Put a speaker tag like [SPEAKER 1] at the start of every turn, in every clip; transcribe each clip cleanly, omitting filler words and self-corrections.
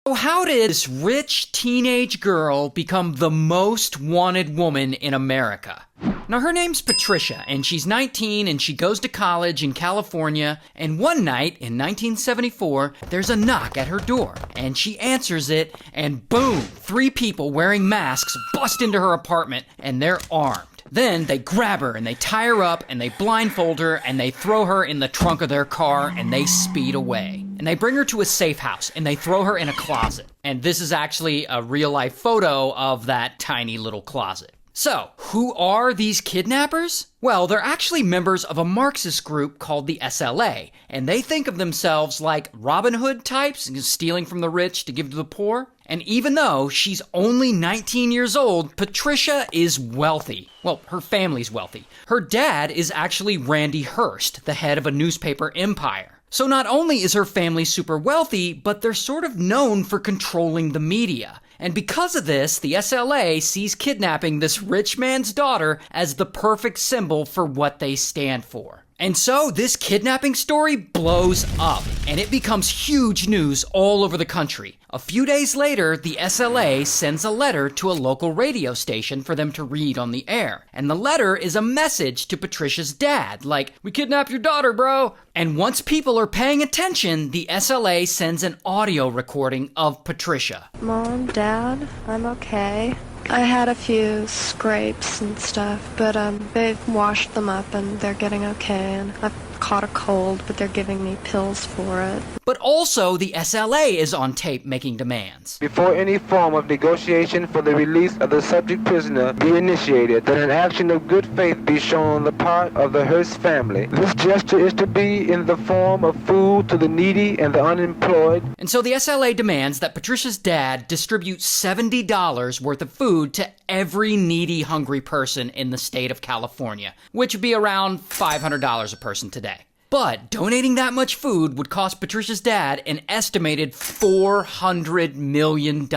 [SPEAKER 1] So how did this rich teenage girl become the most wanted woman in America? Now, her name's Patricia, and she's 19, and she goes to college in California, and one night in 1974, there's a knock at her door, and she answers it, and boom, 3 people wearing masks bust into her apartment, and they're armed. Then they grab her and they tie her up and they blindfold her and they throw her in the trunk of their car and they speed away. And they bring her to a safe house and they throw her in a closet. And this is actually a real life photo of that tiny little closet. So, who are these kidnappers? Well, they're actually members of a Marxist group called the SLA, and they think of themselves like Robin Hood types, stealing from the rich to give to the poor. And even though she's only 19 years old, Patricia is wealthy. Well, her family's wealthy. Her dad is actually Randy Hearst, the head of a newspaper empire. So not only is her family super wealthy, but they're sort of known for controlling the media. And because of this, the SLA sees kidnapping this rich man's daughter as the perfect symbol for what they stand for. And so this kidnapping story blows up, and it becomes huge news all over the country. A few days later, the SLA sends a letter to a local radio station for them to read on the air. And the letter is a message to Patricia's dad, like, "We kidnapped your daughter, bro." And once people are paying attention, the SLA sends an audio recording of Patricia.
[SPEAKER 2] Mom, Dad, I'm okay. I had a few scrapes and stuff, but they've washed them up and they're getting okay, and I've caught a cold, but they're giving me pills for it.
[SPEAKER 1] But also, the SLA is on tape making demands.
[SPEAKER 3] Before any form of negotiation for the release of the subject prisoner be initiated, that an action of good faith be shown on the part of the Hearst family. This gesture is to be in the form of food to the needy and the unemployed.
[SPEAKER 1] And so the SLA demands that Patricia's dad distribute $70 worth of food to every needy, hungry person in the state of California, which would be around $500 a person today. But donating that much food would cost Patricia's dad an estimated $400 million.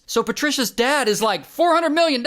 [SPEAKER 1] So Patricia's dad is like, $400 million?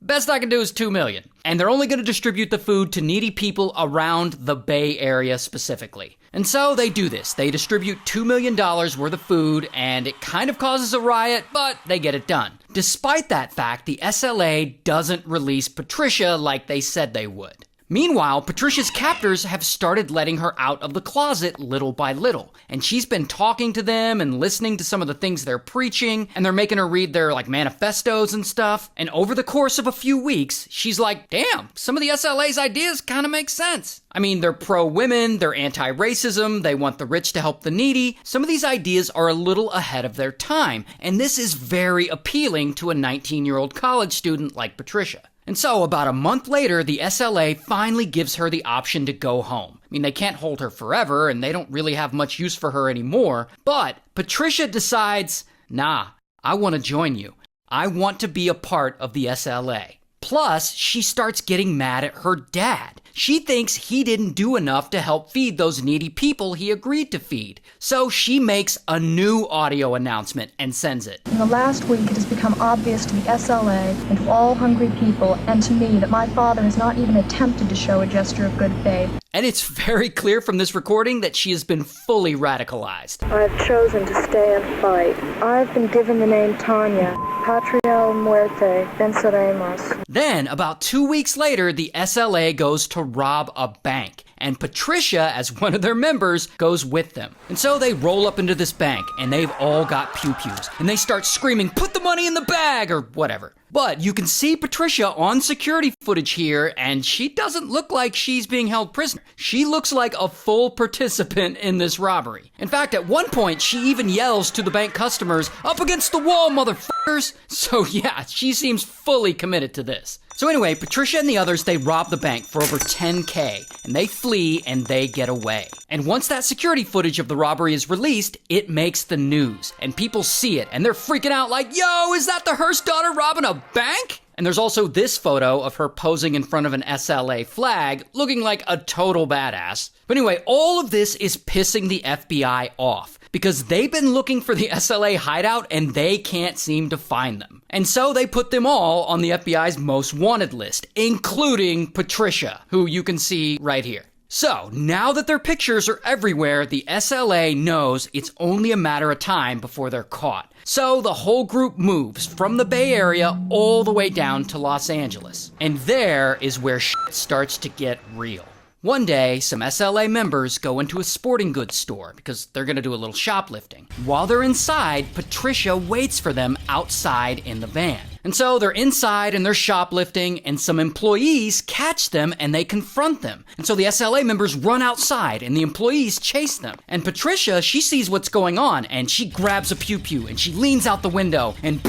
[SPEAKER 1] Best I can do is $2 million. And they're only going to distribute the food to needy people around the Bay Area specifically. And so they do this. They distribute $2 million worth of food, and it kind of causes a riot, but they get it done. Despite that fact, the SLA doesn't release Patricia like they said they would. Meanwhile, Patricia's captors have started letting her out of the closet little by little. And she's been talking to them and listening to some of the things they're preaching, and they're making her read their manifestos and stuff. And over the course of a few weeks, she's like, damn, some of the SLA's ideas kind of make sense. I mean, they're pro-women, they're anti-racism, they want the rich to help the needy. Some of these ideas are a little ahead of their time, and this is very appealing to a 19-year-old college student like Patricia. And so, about a month later, the SLA finally gives her the option to go home. I mean, they can't hold her forever, and they don't really have much use for her anymore. But Patricia decides, nah, I want to join you. I want to be a part of the SLA. Plus, she starts getting mad at her dad. She thinks he didn't do enough to help feed those needy people he agreed to feed. So she makes a new audio announcement and sends it.
[SPEAKER 4] In the last week, it has become obvious to the SLA and to all hungry people and to me that my father has not even attempted to show a gesture of good faith.
[SPEAKER 1] And it's very clear from this recording that she has been fully radicalized.
[SPEAKER 4] I've chosen to stay and fight. I've been given the name Tanya, Patria o Muerte, venceremos.
[SPEAKER 1] Then, about 2 weeks later, the SLA goes to rob a bank. And Patricia, as one of their members, goes with them. And so they roll up into this bank, and they've all got pew-pews. And they start screaming, "Put the money in the bag!" or whatever. But you can see Patricia on security footage here, and she doesn't look like she's being held prisoner. She looks like a full participant in this robbery. In fact, at one point, she even yells to the bank customers, "Up against the wall, motherfuckers!" So yeah, she seems fully committed to this. So anyway, Patricia and the others, they rob the bank for over $10K, and they flee and they get away. And once that security footage of the robbery is released, it makes the news, and people see it, and they're freaking out like, "Yo, is that the Hearst daughter robbing a bank?" And there's also this photo of her posing in front of an SLA flag, looking like a total badass. But anyway, all of this is pissing the FBI off, because they've been looking for the SLA hideout and they can't seem to find them. And so they put them all on the FBI's most wanted list, including Patricia, who you can see right here. So, now that their pictures are everywhere, the SLA knows it's only a matter of time before they're caught. So, the whole group moves from the Bay Area all the way down to Los Angeles. And there is where shit starts to get real. One day, some SLA members go into a sporting goods store because they're going to do a little shoplifting. While they're inside, Patricia waits for them outside in the van. And so they're inside and they're shoplifting, and some employees catch them and they confront them. And so the SLA members run outside and the employees chase them. And Patricia, she sees what's going on and she grabs a pew-pew and she leans out the window and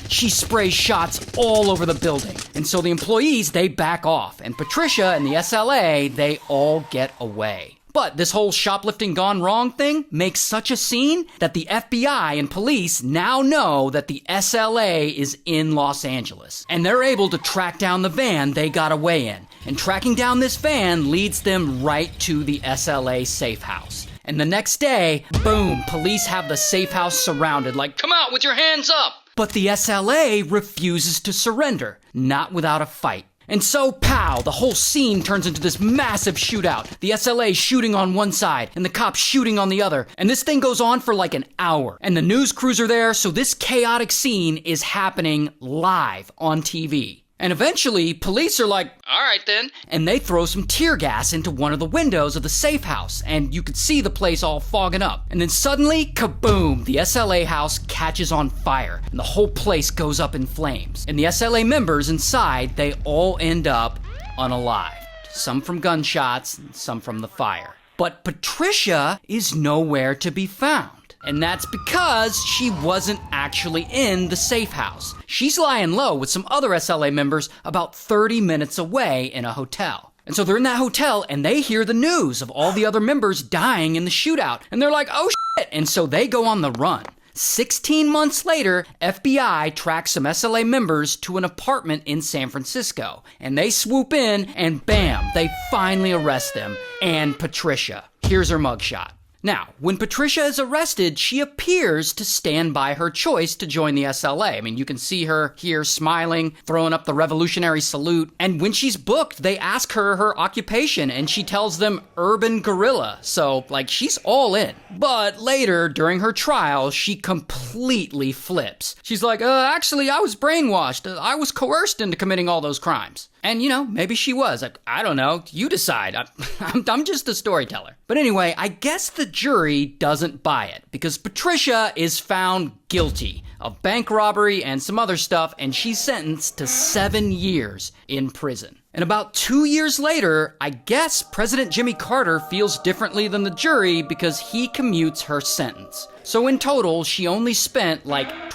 [SPEAKER 1] she sprays shots all over the building. And so the employees, they back off. And Patricia and the SLA, they all get away. But this whole shoplifting gone wrong thing makes such a scene that the FBI and police now know that the SLA is in Los Angeles. And they're able to track down the van they got away in. And tracking down this van leads them right to the SLA safe house. And the next day, boom, police have the safe house surrounded like, come out with your hands up! But the SLA refuses to surrender, not without a fight. And so, pow, the whole scene turns into this massive shootout. The SLA shooting on one side, and the cops shooting on the other. And this thing goes on for like an hour. And the news crews are there, so this chaotic scene is happening live on TV. And eventually, police are like, all right then. And they throw some tear gas into one of the windows of the safe house, and you could see the place all fogging up. And then suddenly, kaboom, the SLA house catches on fire, and the whole place goes up in flames. And the SLA members inside, they all end up unalived. Some from gunshots, and some from the fire. But Patricia is nowhere to be found. And that's because she wasn't actually in the safe house. She's lying low with some other SLA members about 30 minutes away in a hotel. And so they're in that hotel and they hear the news of all the other members dying in the shootout. And they're like, oh shit. And so they go on the run. 16 months later, FBI tracks some SLA members to an apartment in San Francisco. And they swoop in and bam, they finally arrest them and Patricia. Here's her mugshot. Now, when Patricia is arrested, she appears to stand by her choice to join the SLA. I mean, you can see her here smiling, throwing up the revolutionary salute. And when she's booked, they ask her her occupation, and she tells them urban guerrilla. So, like, she's all in. But later, during her trial, she completely flips. She's like, actually, I was brainwashed. I was coerced into committing all those crimes. And, you know, maybe she was. I don't know. You decide. I'm just a storyteller. But anyway, I guess the jury doesn't buy it because Patricia is found guilty of bank robbery and some other stuff, and she's sentenced to 7 years in prison. And about 2 years later, I guess President Jimmy Carter feels differently than the jury because he commutes her sentence. So in total, she only spent like